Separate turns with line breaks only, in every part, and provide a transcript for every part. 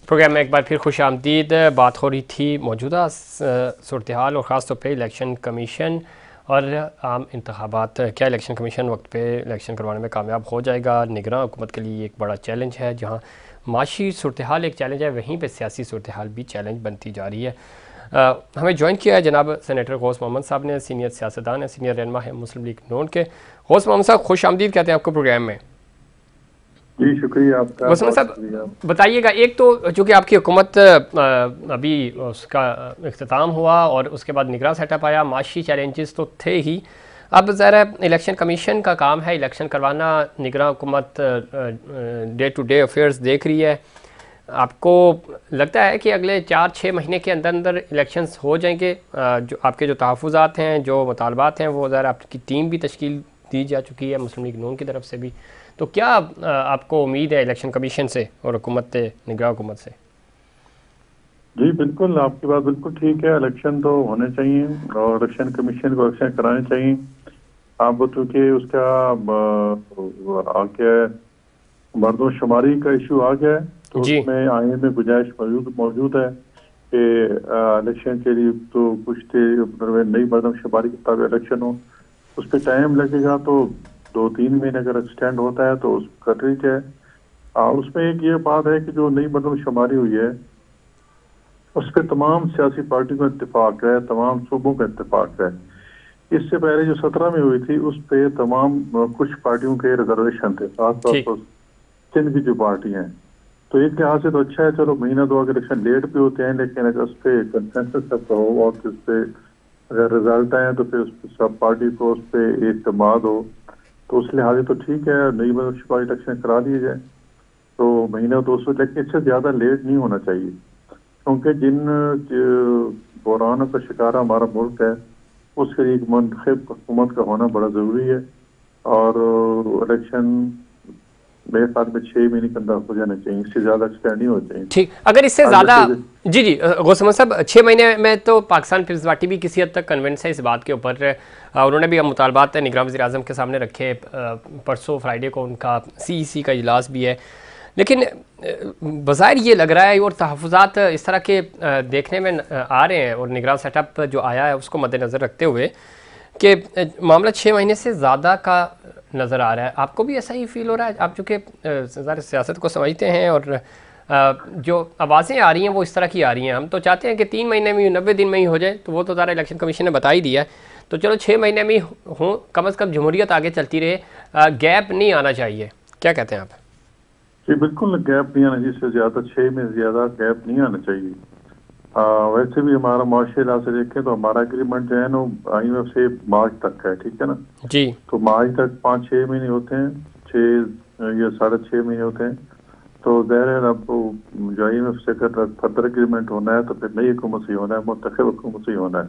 Programme में एक बार फिर खुश आमदीद। बात हो रही थी मौजूदा सूरत हाल और ख़ास तौर पर इलेक्शन कमीशन और आम इंतखाबात। क्या इलेक्शन कमीशन वक्त पे इलेक्शन करवाने में कामयाब हो जाएगा? निगरान हुकूमत के लिए एक बड़ा चैलेंज है। जहाँ माशी सूरत हाल एक चैलेंज है, वहीं पर सियासी सूरत हाल भी चैलेंज बनती जा रही है। हमें ज्वाइन किया है जनाब सेनेटर गौस मोहम्मद साहब ने, सीनियर सियासतदान है, सीनियर रहनुमा है मुस्लिम लीग नून के। गौस मोहम्मद साहब खुश आमदीद कहते हैं आपको प्रोग्राम में।
जी शुक्रिया आपका।
गौस मोहम्मद साहब बताइएगा, एक तो चूँकि आपकी हुकूमत अभी उसका इख्तिताम हुआ और उसके बाद निगरान सेटअप आया, माशी चैलेंजेस तो थे ही। अब ज़रा इलेक्शन कमीशन का काम है इलेक्शन करवाना, निगरान हुकूमत डे टू डे अफेयर्स देख रही है। आपको लगता है कि अगले 4-6 महीने के अंदर अंदर इलेक्शंस हो जाएंगे? जो आपके जो तहफ़्फ़ुज़ात हैं, जो मुतालबात हैं, वो ज़रा आपकी टीम भी तश्कील दी जा चुकी है मुस्लिम लीग नून की तरफ से भी। तो क्या आपको उम्मीद है इलेक्शन कमीशन से और हुकूमत निगरान हुकूमत से?
जी बिल्कुल, आपकी बात बिल्कुल ठीक है। इलेक्शन तो होने चाहिए और इलेक्शन कमीशन को इलेक्शन कराने चाहिए। आप चूँकि उसका आ गया मरदमशुमारी का इशू आ गया है, तो उसमें आईन में गुंजाइश मौजूद है कि इलेक्शन के लिए तो कुछ नई मरदमशुमारी के ताबिक इलेक्शन हो। उस पर टाइम लगेगा, तो 2-3 महीने अगर एक्सटेंड होता है तो उस कवरेज है। और उसमें एक ये बात है कि जो नई मरदमशुमारी हुई है उस पर तमाम सियासी पार्टियों का इत्तेफाक है, तमाम सूबों का इत्तेफाक है। इससे पहले जो 17 में हुई थी उस पर तमाम कुछ पार्टियों के रिजर्वेशन थे, खासतौर पर सिंध की जो पार्टी हैं। तो एक लिहाज से तो अच्छा है, चलो महीना 2 अगर इलेक्शन लेट भी होते हैं, लेकिन अगर उस पर कंसेंसस तक हो और उस पर अगर रिजल्ट आए तो फिर उस पर सब पार्टी को उस पर एतमाद हो, तो उस लिहाज से तो ठीक है नई मरदमशुमारी इलेक्शन करा दिए जाए। तो महीना 2 लेकिन इससे ज़्यादा लेट नहीं होना चाहिए, क्योंकि जिन बहरानों का शिकार हमारा मुल्क है उसके एक मुंतखब हुकूमत का होना बड़ा ज़रूरी है। और इलेक्शन मेरे ख्याल में 6 महीने के अंदर हो जाना चाहिए, इससे ज़्यादा एक्सटेंड नहीं होना चाहिए।
ठीक, अगर इससे ज़्यादा जी गौस मोहम्मद साहब 6 महीने में तो पाकिस्तान पीपल्स पार्टी भी किसी हद तक कन्विंस है इस बात के ऊपर। उन्होंने भी मुतालबात निगरान वज़ीर-ए-आज़म के सामने रखे। परसों फ्राइडे को उनका CEC का इजलास भी है, लेकिन बज़ाहिर ये लग रहा है और तहफ़्फ़ुज़ात इस तरह के देखने में आ रहे हैं और निगरान सेटअप जो आया है उसको मद्देनज़र रखते हुए कि मामला 6 महीने से ज़्यादा का नज़र आ रहा है। आपको भी ऐसा ही फील हो रहा है? आप चूँकि ज़रा सियासत को समझते हैं और जो आवाज़ें आ रही हैं वो इस तरह की आ रही हैं। हम तो चाहते हैं कि 3 महीने में 90 दिन में ही हो जाए, तो वो तो ज़रा इलेक्शन कमीशन ने बता ही दिया है। तो चलो 6 महीने में हों, कम अज़ कम जमहूरियत आगे चलती रहे, गैप नहीं आना चाहिए। क्या कहते हैं आप?
जी बिल्कुल गैप नहीं आना चाहिए, इससे ज़्यादा 6 में ज़्यादा गैप नहीं आना चाहिए। वैसे भी हमारा माशी लिहाज से देखें तो हमारा एग्रीमेंट जो है ना IMF से मार्च तक है, ठीक है ना
जी।
तो मार्च तक 5-6 महीने होते हैं, 6 या 6.5 महीने होते हैं। तो ज़ाहिर है अब जो IMF से अगर फर्दर एग्रीमेंट होना है तो फिर नई हुकूमत से होना है, मुंतखब हुकूमत से होना है।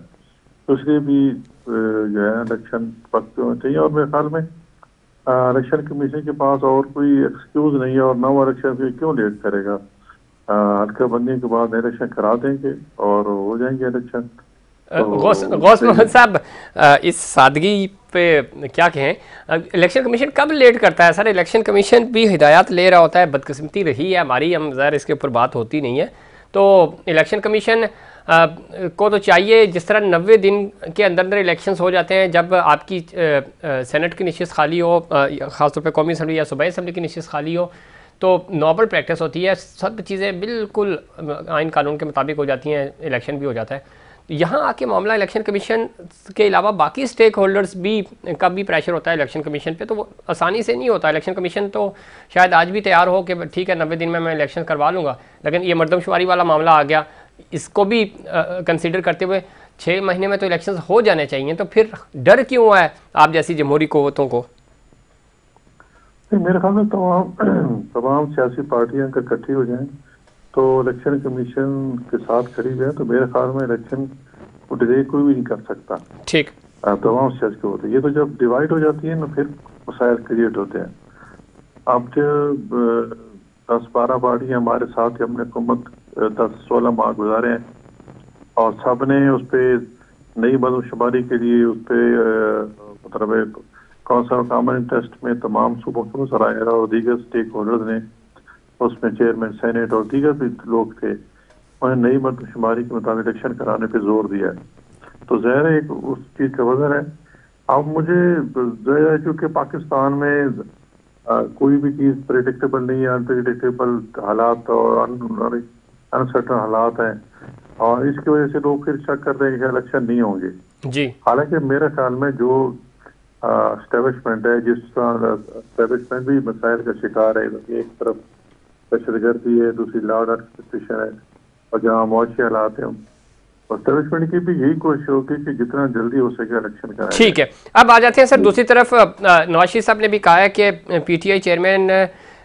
तो इसलिए भी जो है इलेक्शन वक्त पे होना चाहिए। और मेरे ख्याल में इलेक्शन कमीशन के पास और कोई एक्सक्यूज नहीं है, और नौ इलेक्शन क्यों लेट करेगा। हल्का बनने के बाद इलेक्शन करा देंगे और हो जाएंगे इलेक्शन।
गौस मोहम्मद साहब इस सादगी पे क्या कहें? इलेक्शन कमीशन कब लेट करता है? सर इलेक्शन कमीशन भी हिदायत ले रहा होता है, बदकिस्मती रही है हमारी, हम ज़ाहिर इसके ऊपर बात होती नहीं है। तो इलेक्शन कमीशन को तो चाहिए, जिस तरह 90 दिन के अंदर अंदर इलेक्शंस हो जाते हैं, जब आपकी सेनेट की नशिस्त खाली हो, ख़ासतौर पर कौमी असम्बली या सूबाई असम्बली की नशिस्त खाली हो, तो नॉर्मल प्रैक्टिस होती है, सब चीज़ें बिल्कुल आइन कानून के मुताबिक हो जाती हैं, इलेक्शन भी हो जाता है। यहाँ आके मामला इलेक्शन कमीशन के अलावा बाकी स्टेक होल्डर्स भी का भी प्रेशर होता है इलेक्शन कमीशन पे, तो वो आसानी से नहीं होता। इलेक्शन कमीशन तो शायद आज भी तैयार हो कि ठीक है 90 दिन में मैं इलेक्शन करवा लूँगा, लेकिन ये मरदमशुमारी वाला मामला आ गया, इसको भी कंसिडर करते हुए 6 महीने में तो इलेक्शन हो जाने चाहिए। तो फिर डर क्यों है आप जैसी जमहूरी क़ुव्वतों को?
मेरे ख्याल में तमाम सियासी पार्टियां अगर इकट्ठी हो जाएं तो इलेक्शन कमीशन के साथ खड़ी जाए, तो मेरे ख्याल में इलेक्शन को डिले कोई भी नहीं कर सकता।
ठीक,
तमाम सियासी होते हैं, ये तो जब डिवाइड हो जाती है ना फिर मसाइल क्रिएट होते हैं। अब जब 10-12 पार्टियां हमारे साथ, हमने हुकूमत 10-16 माह गुजारे हैं और सब ने उस पर नई मरदमशुमारी के लिए उस पर मतलब कौंसल कॉमन इंटरेस्ट में तमाम सूबों के मसराया और दीगर स्टेक होल्डर्स ने उसमें चेयरमैन सेनेट और दीगर भी लोग थे, उन्हें नई मर्दमशुमारी के मुताबिक इलेक्शन कराने पे जोर दिया है। तो ज़ाहिर है एक उस चीज़ का वजह है। अब मुझे ज़ाहिर है क्योंकि पाकिस्तान में कोई भी चीज़ प्रेडिक्टेबल नहीं है, अनप्रेडिक्टेबल हालात और अनसर्टन हालात हैं, और इसकी वजह से लोग फिर शक करते हैं कि इलेक्शन नहीं होंगे
जी।
हालांकि मेरे ख्याल में जो एस्टेब्लिशमेंट है, जिस तरह एस्टेब्लिशमेंट भी मसाइल का शिकार है, एक तरफ दहशतगर्दी है, दूसरी लॉ एंड ऑर्डर सिचुएशन है, और जहाँ मुआशी हालात हैं, एस्टेब्लिशमेंट की भी यही कोशिश होगी कि जितना जल्दी हो सके इलेक्शन कराया।
ठीक है, अब आ जाते हैं सर दूसरी तरफ। नवाज शरीफ साहब ने भी कहा है कि पीटीआई चेयरमैन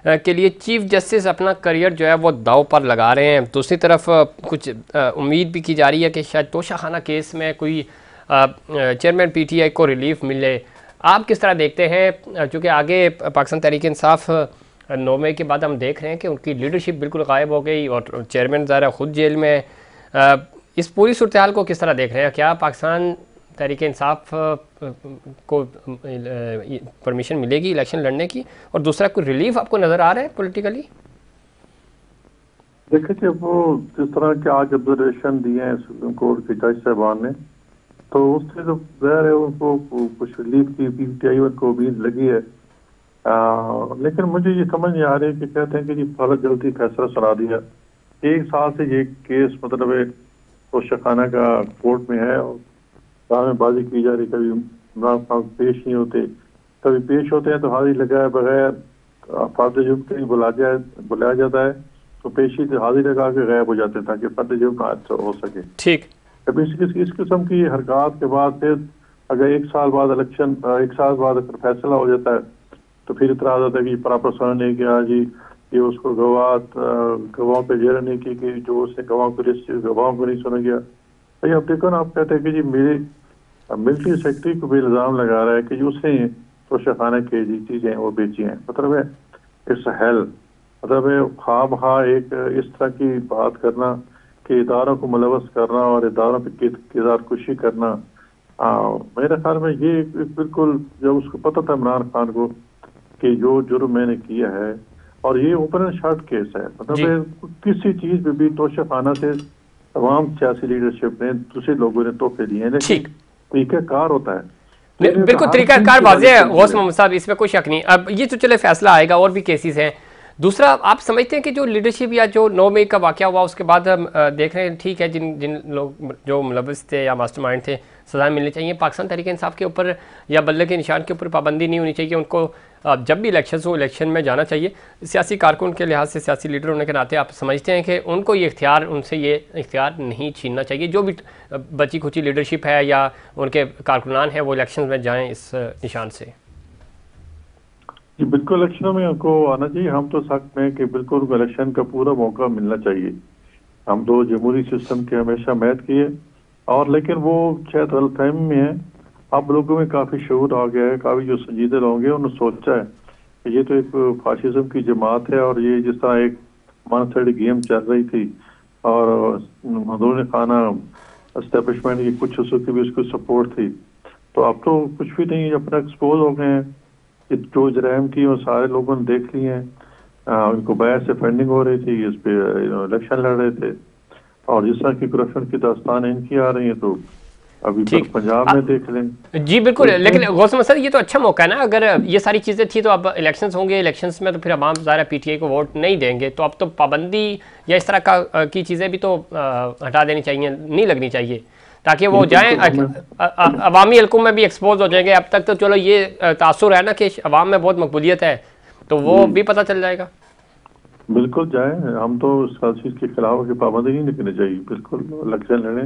के लिए चीफ जस्टिस अपना करियर जो है वो दाव पर लगा रहे हैं। दूसरी तरफ कुछ उम्मीद भी की जा रही है कि शायद तोशाखाना केस में कोई चेयरमैन पीटीआई को रिलीफ मिले। आप किस तरह देखते हैं, चूँकि आगे पाकिस्तान तहरीक इंसाफ 9 मई के बाद हम देख रहे हैं कि उनकी लीडरशिप बिल्कुल गायब हो गई और चेयरमैन ज़ाहिर खुद जेल में। इस पूरी सूरत हाल को किस तरह देख रहे हैं? क्या पाकिस्तान तहरीक इंसाफ को परमिशन मिलेगी इलेक्शन लड़ने की, और दूसरा कोई रिलीफ आपको नज़र आ रहा है पॉलिटिकली?
देखिए, वो जिस तरह के आज ऑब्जर्वेशन दिए हैं सुप्रीम कोर्ट के जज साहबान ने, तो उससे तो ज़ाहिर है उनको कुछ रिलीफ की पीटीआई को उम्मीद लगी है। लेकिन मुझे ये समझ नहीं आ रही है कि कहते हैं कि जी बहुत जल्दी फैसला सुना दिया। 1 साल से ये केस मतलब तोशाखाना का कोर्ट में है और दावेबाजी की जा रही, कभी इमरान खान पेश नहीं होते, कभी पेश होते हैं तो हाजिरी लगाए बगैर फादर जुब कहीं बुलाया जाता है तो पेशी से हाजिरी लगा के गायब हो जाते हैं ताकि फादर जुब हो सके।
ठीक,
कभी इस किस्म की हरकत के बाद फिर अगर 1 साल बाद इलेक्शन 1 साल बाद अगर फैसला हो जाता है तो फिर इतना आ जाता है कि प्रॉपर सुना नहीं किया जी, ये उसको गवाहों पे जेर नहीं की कि जो उसने गवाहों को नहीं सुना गया। भाई अब देखो ना, आप कहते हैं कि जी मेरे मिलिट्री सेक्रेटरी को भी इल्ज़ाम लगा रहा है कि उसने तोशाखाना की जी चीज़ें वो बेची हैं। मतलब है इट्स हेल, मतलब है खामखा एक इस तरह की बात करना कि इदारों को मुलवस करना और इदारों पे किरदार कुशी करना। मेरे ख्याल में ये बिल्कुल, जब उसको पता था इमरान खान को कि जो जुर्म मैंने किया है, और ये ओपन एंड शॉर्ट केस है, मतलब किसी चीज पे भी तोशाखाना से तमाम सियासी लीडरशिप ने दूसरे लोगों ने तोहफे दिए हैं, लेकिन तरीकाकार होता है।
बिल्कुल तरीकाकार वाज़ेह है गौस मोहम्मद साहब, इसमें कोई शक नहीं। अब ये तो चले फैसला आएगा, और भी केसेस हैं। दूसरा, आप समझते हैं कि जो लीडरशिप या जो 9 मई का वाक़या हुआ उसके बाद हम देख रहे हैं, ठीक है, जिन लोग जो मुलव्वस थे या मास्टरमाइंड थे सज़ा मिलनी चाहिए। पाकिस्तान तहरीक इंसाफ के ऊपर या बल्ले के निशान के ऊपर पाबंदी नहीं होनी चाहिए। उनको जब भी इलेक्शन हो इलेक्शन में जाना चाहिए। सियासी कारकुन के लिहाज से, सियासी लीडर होने के नाते आप समझते हैं कि उनको ये इख्तियार, उनसे ये इख्तियार नहीं छीनना चाहिए। जो भी बची खुची लीडरशिप है या उनके कारकुनान हैं वो इलेक्शन में जाएँ इस निशान से।
जी बिल्कुल, इलेक्शनों में उनको आना चाहिए। हम तो सख्त में कि बिल्कुल उनको इलेक्शन का पूरा मौका मिलना चाहिए। हम तो जमहूरी सिस्टम के हमेशा मैद किए, और लेकिन वो शायद गलतफहमी में है। अब लोगों में काफ़ी शऊर आ गया है, काफ़ी जो संजीदे लोग हैं उन्होंने सोचा है कि ये तो एक फाशिज्म की जमात है, और ये जिस तरह एक वन साइड गेम चल रही थी और अंदरूनी खाना एस्टेब्लिशमेंट की कुछ हिस्सों की भी उसको सपोर्ट थी, तो अब तो कुछ भी नहीं, अपना एक्सपोज हो गए हैं। जो जराइम की वो सारे लोगों ने देख लिए हैं। उनको बाहर से फंडिंग हो रही थी, इस पे इलेक्शन लड़ रहे थे, और जिस तरह की करप्शन की दास्तान इनकी आ रही है तो अभी तक पंजाब में देख लें।
जी बिल्कुल, लेकिन गौस मोहम्मद सर ये तो अच्छा मौका है ना, अगर ये सारी चीज़ें थी तो अब इलेक्शंस होंगे, इलेक्शंस में तो फिर अवाम ज़ाहिर पीटीआई को वोट नहीं देंगे, तो अब तो पाबंदी या इस तरह की चीज़ें भी तो हटा देनी चाहिए, नहीं लगनी चाहिए, ताकि वो जाएँ अवामी हल्कों में भी एक्सपोज हो जाएंगे। अब तक तो चलो ये तासुर है ना कि अवाम में बहुत मकबूलियत है, तो वो भी पता चल जाएगा।
बिल्कुल जाए, हम तो इस चीज़ के खिलाफ की पाबंदी नहीं रखनी चाहिए। बिल्कुल इलेक्शन लड़ें,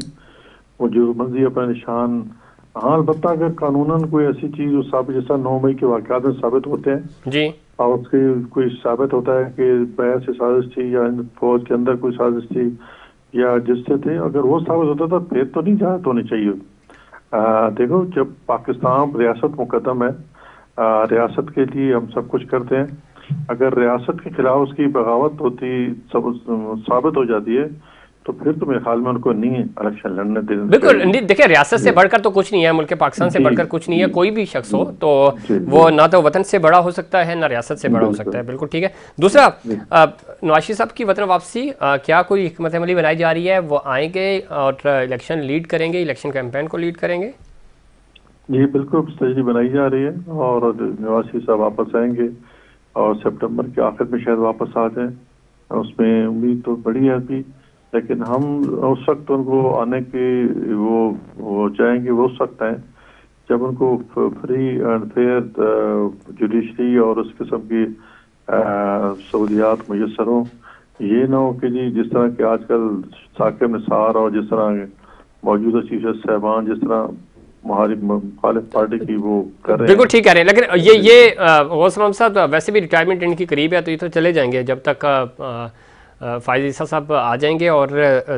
वो जो मर्जी अपना निशान। हाँ, अलबत्ता अगर कानूनन कोई ऐसी चीज़ साबित, जैसा 9 मई के वाक़यात में साबित होते हैं
जी,
और उसके कोई साबित होता है कि बाहर से साजिश थी या फौज के अंदर कोई साजिश थी या जिससे थे, अगर वो साबित होता था फिर तो नहीं इजाज़त होनी चाहिए। देखो, जब पाकिस्तान रियासत मुकद्दम है, रियासत के लिए हम सब कुछ करते हैं। अगर रियासत के खिलाफ उसकी बगावत होती, सब साबित हो जाती है, तो फिर तो मेरे ख्याल में उनको नहीं इलेक्शन लड़ने देना
बिल्कुल
चाहिए।
देखिए, रियासत से बढ़कर तो कुछ नहीं है, मुल्क पाकिस्तान से
जी
बढ़कर कुछ नहीं है,
जी
कोई भी शख्स हो तो
जी
वो
जी
ना तो वतन से बड़ा हो सकता है ना रियासत से बड़ा हो सकता
बिल्कुल
है। बिल्कुल ठीक है। दूसरा,
जी
नवाज शरीफ साहब की वतन वापसी, क्या कोई हिकमत अमली बनाई जा रही है? वो आएंगे और इलेक्शन लीड करेंगे, इलेक्शन कैंपेन को लीड करेंगे?
जी बिल्कुल स्ट्रेटजी बनाई जा रही है और नवाज शरीफ साहब वापस आएंगे और सितंबर के आखिर में शायद वापस आ जाए, उसमें उम्मीद तो बड़ी है अभी। लेकिन हम उस वक्त उनको आने की वो चाहेंगे, वो उस वक्त आए जब उनको फ्री एंड फेयर जुडिशरी और उस किस्म की सहूलियात मुयसर हों। ये ना हो कि जी जिस तरह के आजकल साकिब निसार और जिस तरह मौजूदा चीफ जस्टिस साहबान जिस तरह हमारी मुखालिफ पार्टी की वो कर रहे
बिल्कुल
हैं।
ठीक कह रहे हैं, लेकिन ये गौस मोहम्मद साहब वैसे भी रिटायरमेंट इनकी करीब है, तो ये तो चले जाएंगे जब तक फायज ईसा साहब आ जाएंगे। और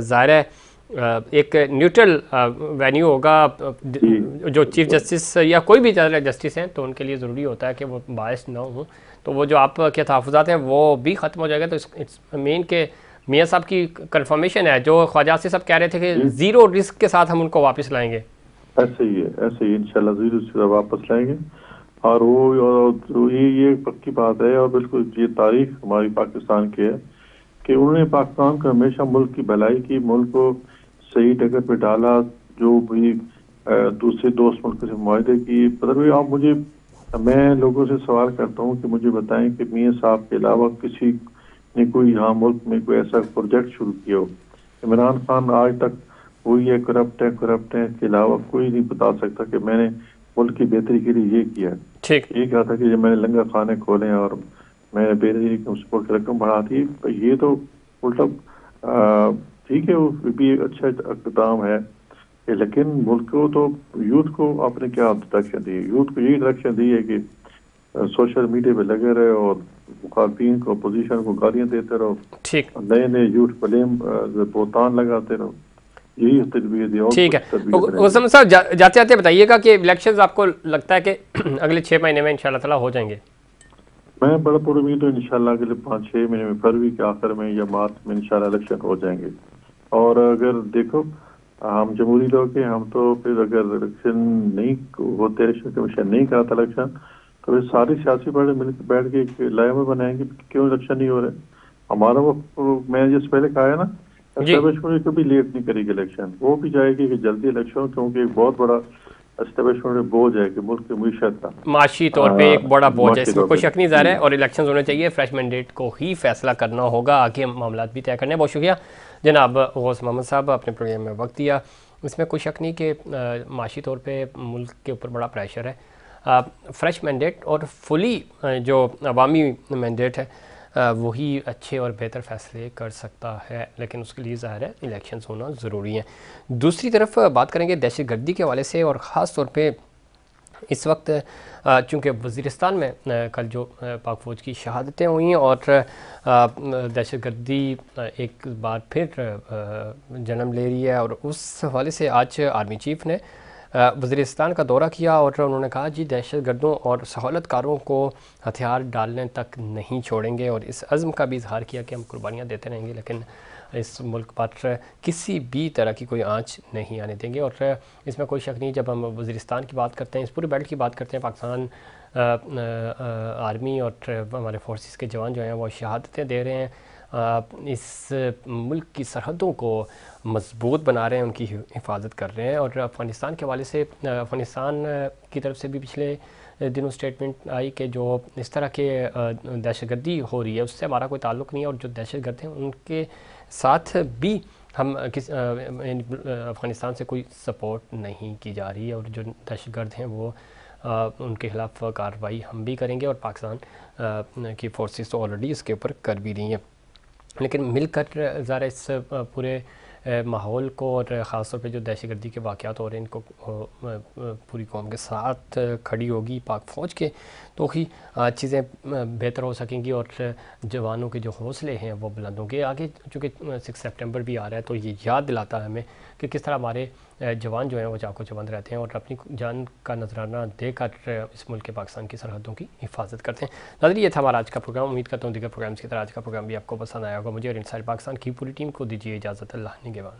ज़ाहिर है एक न्यूट्रल वेन्यू होगा,
जी
जो चीफ जस्टिस या कोई भी जस्टिस हैं तो उनके लिए ज़रूरी होता है कि वो बायस ना हो, तो वो जो आपके तहफ़्फ़ुज़ात हैं वो भी ख़त्म हो जाएगा। तो इट्स मेन के मियाँ साहब की कंफर्मेशन है, जो ख्वाजा आसिफ साहब कह रहे थे कि
जी
ज़ीरो रिस्क के साथ हम उनको वापस लाएंगे।
ऐसे ही है, ऐसे ही इंशाल्लाह जरूर से वापस लाएंगे। और वो और तो ये पक्की बात है और बिल्कुल ये तारीख हमारी पाकिस्तान की है कि उन्होंने पाकिस्तान को हमेशा मुल्क की भलाई की, मुल्क को सही जगह पे डाला। जो भी दूसरे दोस्त मुल्क से मुआहदे की, मतलब आप मुझे, मैं लोगों से सवाल करता हूँ कि मुझे बताएं कि मियाँ साहब के अलावा किसी ने कोई यहाँ मुल्क में कोई ऐसा प्रोजेक्ट शुरू किया हो। इमरान खान आज तक वही है, करप्ट है, इसके अलावा कोई नहीं बता सकता कि मैंने मुल्क की बेहतरी के लिए ये किया है।
ठीक।
ये कहा था कि जब मैंने लंगर खाने खोले और मैंने बेनजीरी की सपोर्ट की रकम बढ़ा दी, ये तो उल्टा ठीक है, वो भी एक अच्छा इक़दाम है। लेकिन मुल्क को तो यूथ को आपने क्या डायरेक्शन दी? यूथ को यही डायरेक्शन दी है कि सोशल मीडिया पे लगे रहे और मुखालफिन को, अपोजिशन को गालियां देते रहो,
ठीक।
नए नए यूथ ब्लेम बोतान लगाते रहो। यही तरबियत है और
ठीक
कुछ
है।
तरबियत नहीं।
उस्मान साहब जाते जाते बताइएगा कि इलेक्शंस आपको लगता है कि अगले 6 महीने में इंशाल्लाह ताला हो जाएंगे?
मैं बड़ा पूरी उम्मीद हूँ इंशाल्लाह अगले 5-6 महीने में, फरवरी के आखिर में या मार्च में इंशाल्लाह इलेक्शन हो जाएंगे। और अगर देखो हम जमहूरी लोग हैं, हम तो फिर अगर इलेक्शन नहीं होते, इलेक्शन कमीशन नहीं कराता इलेक्शन, तो फिर सारी सियासी पार्टी मिलकर बैठ के एक लाइम बनाएंगे क्यों इलेक्शन नहीं हो रहे। हमारा वो मैंने जिस पहले कहा है ना,
जी।
एस्टेब्लिशमेंट कभी लेट नहीं करेगी इलेक्शन, वो भी चाहेगी कि जल्दी इलेक्शन हो, क्योंकि एक बहुत बड़ा एस्टेब्लिशमेंट बोझ है कि मुल्क की मीशत का
माशी तौर पे एक बड़ा बोझ है,
माशी
इसमें
तौर
कोई
पे।
शक नहीं ज़ाहिर
जी
है, और इलेक्शन होने चाहिए, फ्रेश मैंडेट को ही फैसला करना होगा, आगे मामला भी तय करने हैं। बहुत शुक्रिया जनाब गौस मोहम्मद साहब, अपने प्रोग्राम में वक्त दिया। इसमें कोई शक नहीं कि माशी तौर पे मुल्क के ऊपर बड़ा प्रेशर है। फ्रेश मैंडेट और फुली जो अवामी मैंडेट है वही अच्छे और बेहतर फ़ैसले कर सकता है, लेकिन उसके लिए ज़ाहिर है इलेक्शंस होना ज़रूरी हैं। दूसरी तरफ बात करेंगे दहशत गर्दी के हवाले से, और ख़ास तौर पे इस वक्त चूँकि वज़ीरिस्तान में कल जो पाक फ़ौज की शहादतें हुई हैं और दहशत गर्दी एक बार फिर जन्म ले रही है, और उस हवाले से आज आर्मी चीफ़ ने वज़ीरिस्तान का दौरा किया और उन्होंने कहा जी दहशत गर्दों और सहूलतकारों को हथियार डालने तक नहीं छोड़ेंगे, और इस अज़्म का भी इजहार किया कि हम कुर्बानियाँ देते रहेंगे लेकिन इस मुल्क पर किसी भी तरह की कोई आंच नहीं आने देंगे। और इसमें कोई शक नहीं, जब हम वज़ीरिस्तान की बात करते हैं, इस पूरे बेल्ट की बात करते हैं, पाकिस्तान आर्मी और हमारे फोर्सेस के जवान जो हैं वो शहादतें दे रहे हैं, इस मुल्क की सरहदों को मजबूत बना रहे हैं, उनकी हिफाजत कर रहे हैं। और अफ़गानिस्तान के हवाले से अफ़गानिस्तान की तरफ से भी पिछले दिनों स्टेटमेंट आई कि जो इस तरह के दहशतगर्दी हो रही है उससे हमारा कोई ताल्लुक़ नहीं है, और जो दहशतगर्द हैं उनके साथ भी हम अफ़गानिस्तान से कोई सपोर्ट नहीं की जा रही है, और जो दहशतगर्द हैं वो उनके खिलाफ कार्रवाई हम भी करेंगे, और पाकिस्तान की फोर्सेस तो ऑलरेडी इसके ऊपर कर भी रही हैं। लेकिन मिलकर ज़रा इस पूरे माहौल को, और ख़ास तौर पे जो दहशतगर्दी के वाक़यात हो रहे हैं, इनको पूरी कौम के साथ खड़ी होगी पाक फ़ौज के, तो ही चीज़ें बेहतर हो सकेंगी और जवानों के जो हौसले हैं वो बुलंद होंगे। आगे चूँकि 6 सितंबर भी आ रहा है, तो ये याद दिलाता है हमें कि किस तरह हमारे जवान जो हैं वो चाको चबंद रहते हैं और अपनी जान का नजराना देकर इस मुल्क के पाकिस्तान की सरहदों की हिफाजत करते हैं। नाज़रीन, ये था हमारा आज का प्रोग्राम। उम्मीद करता हूँ दीगर प्रोग्राम्स की तरह आज का प्रोग्राम भी आपको पसंद आया होगा। मुझे और इनसाइड पाकिस्तान की पूरी टीम को दीजिए इजाज़त। अल्लाह निगहबान।